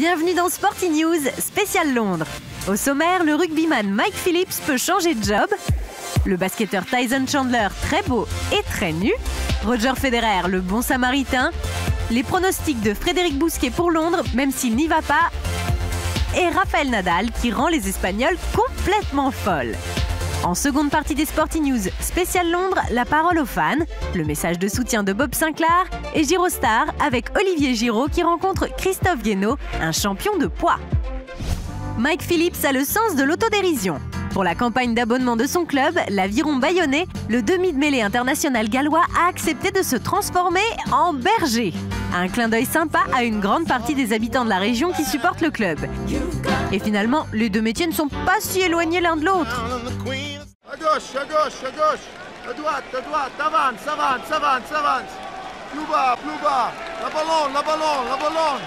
Bienvenue dans Sporty News, spécial Londres. Au sommaire, le rugbyman Mike Phillips peut changer de job. Le basketteur Tyson Chandler, très beau et très nu. Roger Federer, le bon samaritain. Les pronostics de Frédéric Bousquet pour Londres, même s'il n'y va pas. Et Rafael Nadal, qui rend les Espagnols complètement folles. En seconde partie des Sporty News spécial Londres, la parole aux fans, le message de soutien de Bob Sinclair et Girostar avec Olivier Giraud qui rencontre Christophe Guénaud, un champion de poids. Mike Phillips a le sens de l'autodérision. Pour la campagne d'abonnement de son club, l'Aviron Bayonnais, le demi de mêlée international gallois a accepté de se transformer en berger. Un clin d'œil sympa à une grande partie des habitants de la région qui supportent le club. Et finalement, les deux métiers ne sont pas si éloignés l'un de l'autre. À gauche, à gauche, à gauche, à droite, avance, avance, avance, avance. Plus bas, la ballon, la ballon, la ballon.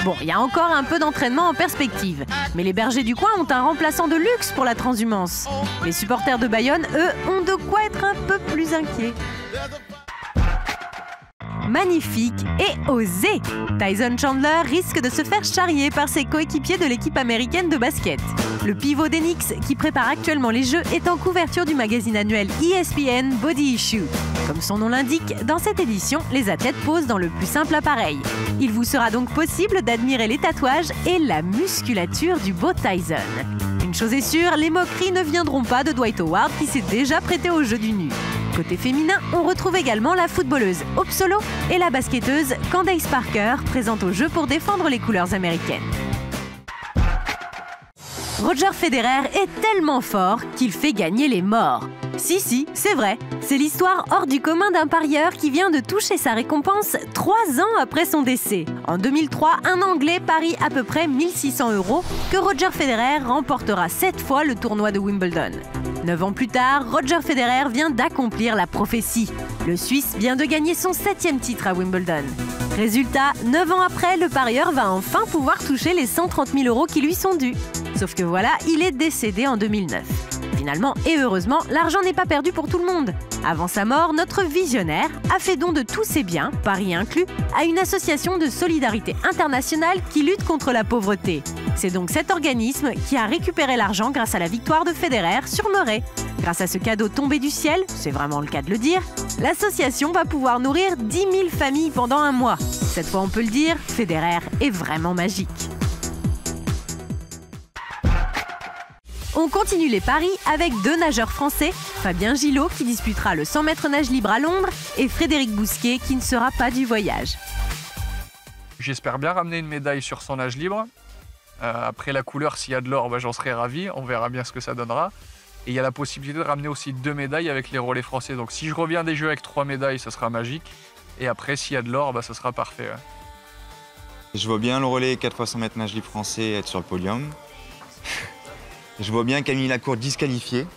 Bon, il y a encore un peu d'entraînement en perspective. Mais les bergers du coin ont un remplaçant de luxe pour la transhumance. Les supporters de Bayonne, eux, ont de quoi être un peu plus inquiets. Magnifique et osé, Tyson Chandler risque de se faire charrier par ses coéquipiers de l'équipe américaine de basket. Le pivot d'Enix, qui prépare actuellement les Jeux, est en couverture du magazine annuel ESPN Body Issue. Comme son nom l'indique, dans cette édition, les athlètes posent dans le plus simple appareil. Il vous sera donc possible d'admirer les tatouages et la musculature du beau Tyson. Une chose est sûre, les moqueries ne viendront pas de Dwight Howard qui s'est déjà prêté au jeu du nu. Côté féminin, on retrouve également la footballeuse Hope Solo et la basketteuse Candace Parker, présente au jeu pour défendre les couleurs américaines. Roger Federer est tellement fort qu'il fait gagner les morts. Si, c'est vrai. C'est l'histoire hors du commun d'un parieur qui vient de toucher sa récompense 3 ans après son décès. En 2003, un Anglais parie à peu près 1 600 € que Roger Federer remportera 7 fois le tournoi de Wimbledon. 9 ans plus tard, Roger Federer vient d'accomplir la prophétie. Le Suisse vient de gagner son 7e titre à Wimbledon. Résultat, 9 ans après, le parieur va enfin pouvoir toucher les 130 000 € qui lui sont dus. Sauf que voilà, il est décédé en 2009. Finalement, et heureusement, l'argent n'est pas perdu pour tout le monde. Avant sa mort, notre visionnaire a fait don de tous ses biens, paris inclus, à une association de solidarité internationale qui lutte contre la pauvreté. C'est donc cet organisme qui a récupéré l'argent grâce à la victoire de Federer sur Murray. Grâce à ce cadeau tombé du ciel, c'est vraiment le cas de le dire, l'association va pouvoir nourrir 10 000 familles pendant un mois. Cette fois, on peut le dire, Federer est vraiment magique. On continue les paris avec 2 nageurs français, Fabien Gillot qui disputera le 100 mètres nage libre à Londres et Frédéric Bousquet qui ne sera pas du voyage. J'espère bien ramener une médaille sur 100 nage libre. Après la couleur, s'il y a de l'or, j'en serai ravi, on verra bien ce que ça donnera. Et il y a la possibilité de ramener aussi 2 médailles avec les relais français. Donc si je reviens des Jeux avec 3 médailles, ça sera magique. Et après, s'il y a de l'or, ça sera parfait. Ouais. Je vois bien le relais 4 x 100 mètres nage libre français être sur le podium. Je vois bien Camille Lacour disqualifiée.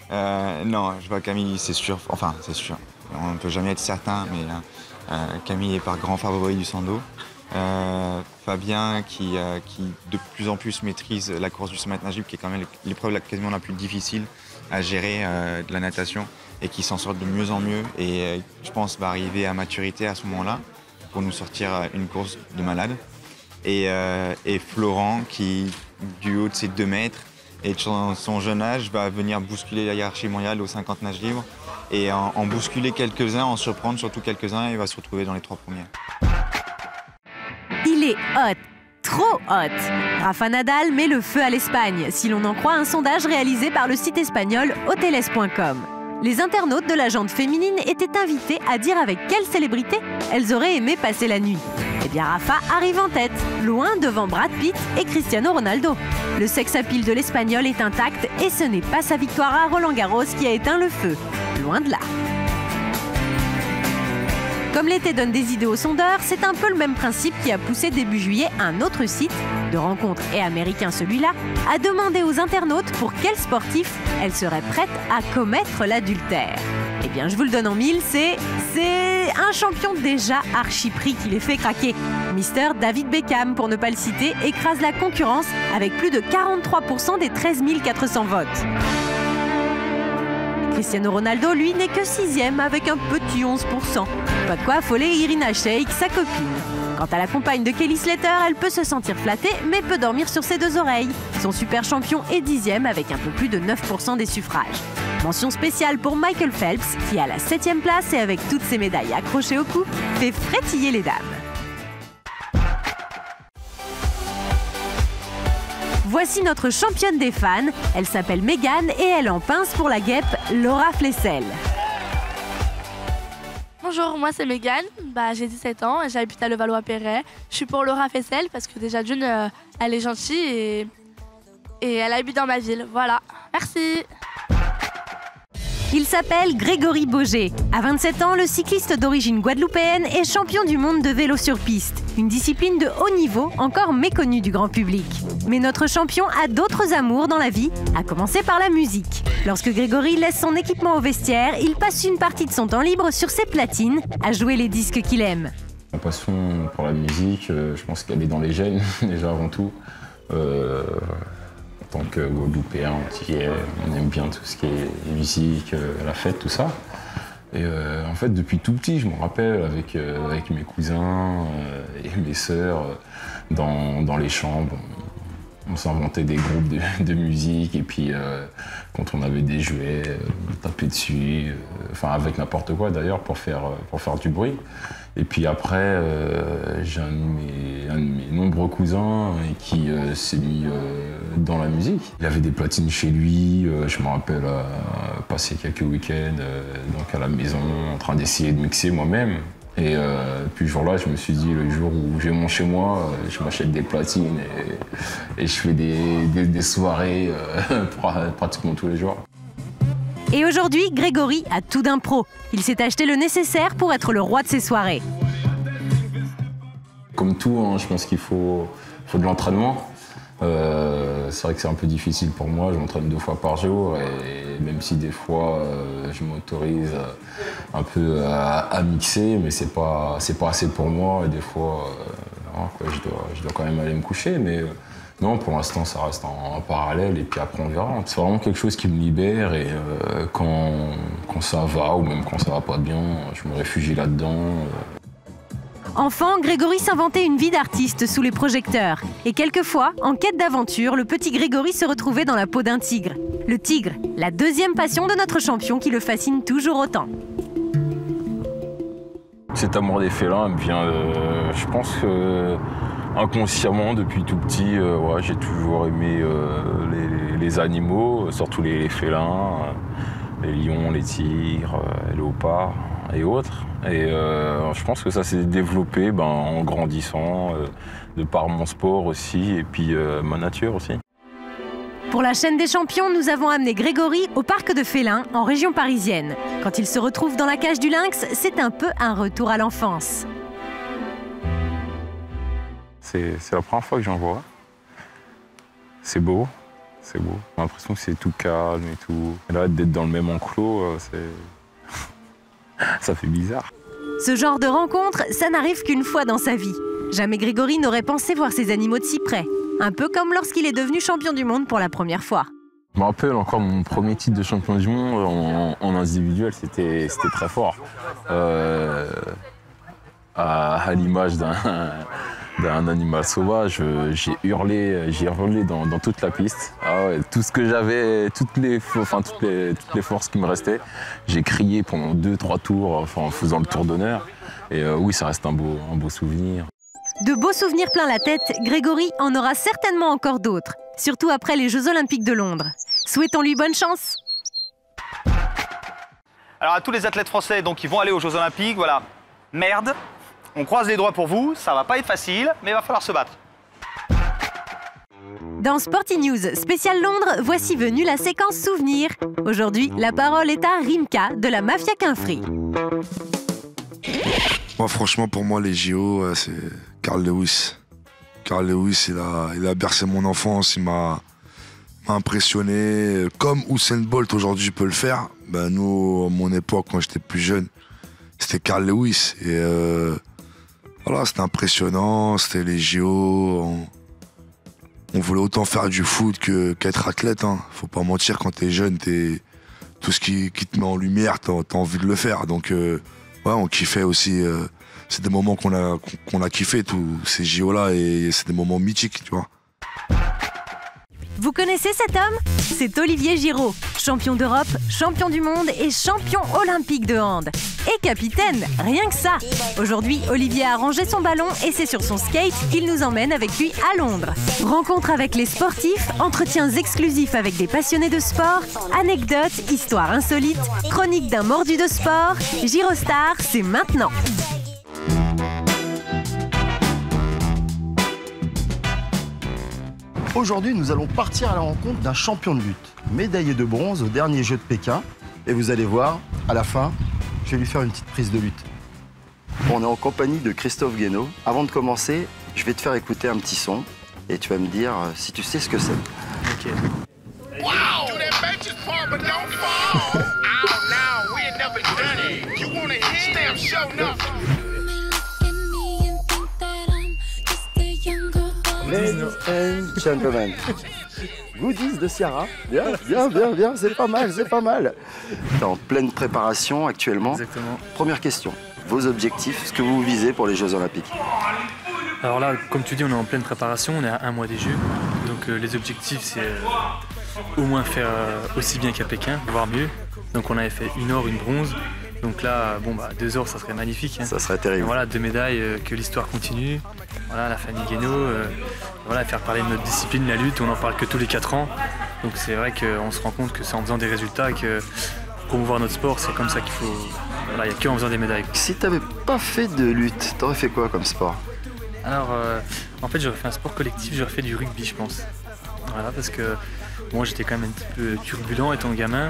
Non, je vois Camille, c'est sûr. Enfin, c'est sûr. On ne peut jamais être certain, mais Camille est par grand favori du 100 dos. Fabien qui de plus en plus maîtrise la course du 100 mètres nage libre, qui est quand même l'épreuve quasiment la plus difficile à gérer de la natation et qui s'en sort de mieux en mieux. Et je pense va arriver à maturité à ce moment-là pour nous sortir une course de malade. Et Florent qui, du haut de ses 2 mètres, et de son jeune âge, va venir bousculer la hiérarchie mondiale aux 50 nages libres et en bousculer quelques-uns, en surprendre surtout quelques-uns, et il va se retrouver dans les 3 premiers. Il est hot, trop hot. Rafa Nadal met le feu à l'Espagne, si l'on en croit un sondage réalisé par le site espagnol hoteles.com. Les internautes de la jante féminine étaient invités à dire avec quelle célébrité elles auraient aimé passer la nuit. Eh bien, Rafa arrive en tête, loin devant Brad Pitt et Cristiano Ronaldo. Le sex appeal de l'Espagnol est intact et ce n'est pas sa victoire à Roland-Garros qui a éteint le feu. Loin de là. Comme l'été donne des idées aux sondeurs, c'est un peu le même principe qui a poussé début juillet un autre site, de rencontres et américain celui-là, à demander aux internautes pour quel sportif elles seraient prêtes à commettre l'adultère. Eh bien, je vous le donne en mille, c'est un champion déjà archi-pris qui les fait craquer. Mister David Beckham, pour ne pas le citer, écrase la concurrence avec plus de 43% des 13 400 votes. Cristiano Ronaldo, lui, n'est que 6e avec un petit 11%. Pas de quoi affoler Irina Shayk, sa copine. Quant à la compagne de Kelly Slater, elle peut se sentir flattée, mais peut dormir sur ses 2 oreilles. Son super champion est 10e avec un peu plus de 9% des suffrages. Mention spéciale pour Michael Phelps, qui à la 7e place et avec toutes ses médailles accrochées au cou, fait frétiller les dames. Voici notre championne des fans. Elle s'appelle Megan et elle en pince pour la guêpe Laura Flessel. Bonjour, moi c'est Megan, j'ai 17 ans et j'habite à Levallois-Perret. Je suis pour Laura Flessel parce que déjà d'une, elle est gentille et elle habite dans ma ville. Voilà, merci. Il s'appelle Grégory Boger. À 27 ans, le cycliste d'origine guadeloupéenne est champion du monde de vélo sur piste. Une discipline de haut niveau, encore méconnue du grand public. Mais notre champion a d'autres amours dans la vie, à commencer par la musique. Lorsque Grégory laisse son équipement au vestiaire, il passe une partie de son temps libre sur ses platines à jouer les disques qu'il aime. Ma passion pour la musique, je pense qu'elle est dans les gènes, déjà avant tout. En tant que Guadeloupéen, antillais, on aime bien tout ce qui est musique, la fête, tout ça. Et en fait, depuis tout petit, je me rappelle avec mes cousins et mes sœurs, dans les chambres, on s'inventait des groupes de musique et puis quand on avait des jouets, on tapait dessus, enfin avec n'importe quoi d'ailleurs pour faire du bruit. Et puis après, j'ai un de mes nombreux cousins qui s'est mis dans la musique. Il avait des platines chez lui, je me rappelle passer quelques week-ends donc à la maison en train d'essayer de mixer moi-même. Et puis ce jour-là, je me suis dit, le jour où j'ai mon chez moi, je m'achète des platines et je fais des soirées pratiquement tous les jours. Et aujourd'hui, Grégory a tout d'un pro. Il s'est acheté le nécessaire pour être le roi de ses soirées. Comme tout, hein, je pense qu'il faut de l'entraînement. C'est vrai que c'est un peu difficile pour moi, je m'entraîne 2 fois par jour et même si des fois je m'autorise un peu à mixer, mais c'est pas assez pour moi et des fois je dois quand même aller me coucher. Mais non, pour l'instant ça reste en parallèle et puis après on verra. C'est vraiment quelque chose qui me libère et quand ça va ou même quand ça va pas bien, je me réfugie là-dedans. Enfant, Grégory s'inventait une vie d'artiste sous les projecteurs. Et quelquefois, en quête d'aventure, le petit Grégory se retrouvait dans la peau d'un tigre. Le tigre, la 2e passion de notre champion qui le fascine toujours autant. Cet amour des félins me vient, je pense que inconsciemment, depuis tout petit, j'ai toujours aimé les animaux, surtout les félins, les lions, les tigres, les léopards et autres. Et je pense que ça s'est développé en grandissant, de par mon sport aussi, et puis ma nature aussi. Pour la chaîne des champions, nous avons amené Grégory au parc de Félin, en région parisienne. Quand il se retrouve dans la cage du lynx, c'est un peu un retour à l'enfance. C'est la première fois que j'en vois. C'est beau, c'est beau. J'ai l'impression que c'est tout calme et tout. Et là, d'être dans le même enclos, ça fait bizarre. Ce genre de rencontre, ça n'arrive qu'une fois dans sa vie. Jamais Grégory n'aurait pensé voir ces animaux de si près. Un peu comme lorsqu'il est devenu champion du monde pour la première fois. Je me rappelle encore mon premier titre de champion du monde en individuel, c'était très fort. À l'image d'un animal sauvage, j'ai hurlé dans toute la piste. Ah ouais, tout ce que j'avais, toutes les forces qui me restaient, j'ai crié pendant 2-3 tours, en faisant le tour d'honneur. Et oui, ça reste un beau souvenir. De beaux souvenirs plein la tête, Grégory en aura certainement encore d'autres, surtout après les Jeux Olympiques de Londres. Souhaitons-lui bonne chance. Alors à tous les athlètes français qui vont aller aux Jeux Olympiques, voilà, merde. On croise les doigts pour vous, ça va pas être facile, mais il va falloir se battre. Dans Sporty News spécial Londres, voici venue la séquence souvenir. Aujourd'hui, la parole est à Rimka de la Mafia Quinfri. Moi, franchement, pour moi, les JO, c'est Carl Lewis. Carl Lewis, il a bercé mon enfance, il m'a impressionné. Comme Usain Bolt aujourd'hui peut le faire, nous, à mon époque, quand j'étais plus jeune, c'était Carl Lewis. Et voilà, c'était impressionnant, c'était les JO. On voulait autant faire du foot qu'être athlète. Faut pas mentir, quand t'es jeune, tout ce qui te met en lumière, t'as envie de le faire. Donc, ouais, on kiffait aussi. C'est des moments qu'on a kiffé, tous ces JO-là, et c'est des moments mythiques, tu vois. Vous connaissez cet homme? C'est Olivier Giraud, champion d'Europe, champion du monde et champion olympique de hand. Et capitaine, rien que ça. Aujourd'hui, Olivier a rangé son ballon et c'est sur son skate qu'il nous emmène avec lui à Londres. Rencontre avec les sportifs, entretiens exclusifs avec des passionnés de sport, anecdotes, histoires insolites, chroniques d'un mordu de sport. Girostar, c'est maintenant. Aujourd'hui, nous allons partir à la rencontre d'un champion de lutte, médaillé de bronze au dernier Jeux de Pékin. Et vous allez voir, à la fin, je vais lui faire une petite prise de lutte. On est en compagnie de Christophe Guénaud. Avant de commencer, je vais te faire écouter un petit son et tu vas me dire si tu sais ce que c'est. Ok. Ladies and gentlemen. Goodies de Ciara. Bien, bien, bien, bien, c'est pas mal, c'est pas mal. T'es en pleine préparation actuellement. Exactement. Première question, vos objectifs, ce que vous visez pour les Jeux Olympiques? Alors là, comme tu dis, on est en pleine préparation, on est à un mois des Jeux. Donc les objectifs, c'est au moins faire aussi bien qu'à Pékin, voire mieux. Donc on avait fait une or, une bronze. Donc là, bon, 2 or, ça serait magnifique. Hein. Ça serait terrible. Et voilà, 2 médailles, que l'histoire continue. Voilà, la famille Guénaud, voilà, faire parler de notre discipline, la lutte, on n'en parle que tous les 4 ans. Donc c'est vrai qu'on se rend compte que c'est en faisant des résultats et que pour promouvoir notre sport, c'est comme ça qu'il faut. Voilà, il n'y a qu'en faisant des médailles. Si t'avais pas fait de lutte, t'aurais fait quoi comme sport? Alors, en fait, j'aurais fait un sport collectif, j'aurais fait du rugby, je pense. Voilà, parce que moi, j'étais quand même un petit peu turbulent étant gamin.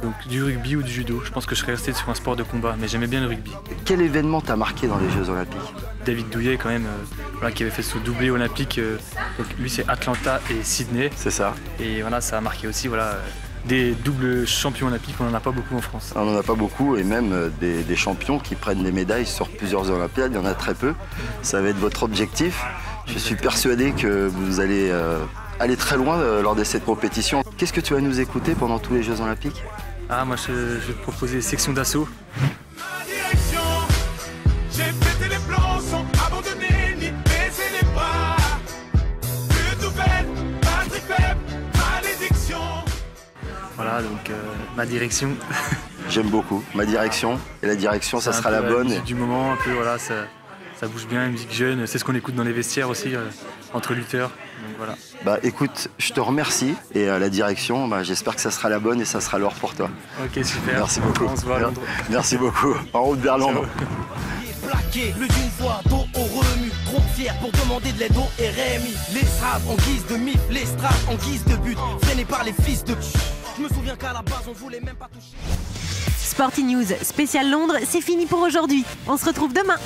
Donc du rugby ou du judo. Je pense que je serais resté sur un sport de combat, mais j'aimais bien le rugby. Quel événement t'a marqué dans les Jeux Olympiques? David Douillet, quand même, voilà, qui avait fait son doublé olympique. Donc lui, c'est Atlanta et Sydney. C'est ça. Et voilà, ça a marqué aussi voilà, des doubles champions olympiques. On n'en a pas beaucoup en France. On n'en a pas beaucoup, et même des champions qui prennent des médailles sur plusieurs Olympiades, il y en a très peu. Ça va être votre objectif. Je suis persuadé que vous allez aller très loin lors de cette compétition. Qu'est-ce que tu vas nous écouter pendant tous les Jeux Olympiques? Ah, moi, je vais te proposer Section d'assaut. Voilà, donc ma direction. J'aime beaucoup. Ma direction. Et la direction, ça sera la bonne. La musique du moment, un peu, voilà, ça bouge bien, musique jeune. C'est ce qu'on écoute dans les vestiaires aussi, entre lutteurs. Donc voilà. Bah écoute, je te remercie. Et la direction, j'espère que ça sera la bonne et ça sera l'or pour toi. Ok, super. Merci beaucoup. On se voit à Londres. Merci beaucoup. En route vers Londres. Plus d'une fois, dos au remue, trop fier pour demander de l'aide au RMI. Les straves en guise de mif, les straves en guise de but, freinés par les fils de. Je me souviens qu'à la base on voulait même pas toucher. Sporty News spécial Londres, c'est fini pour aujourd'hui. On se retrouve demain.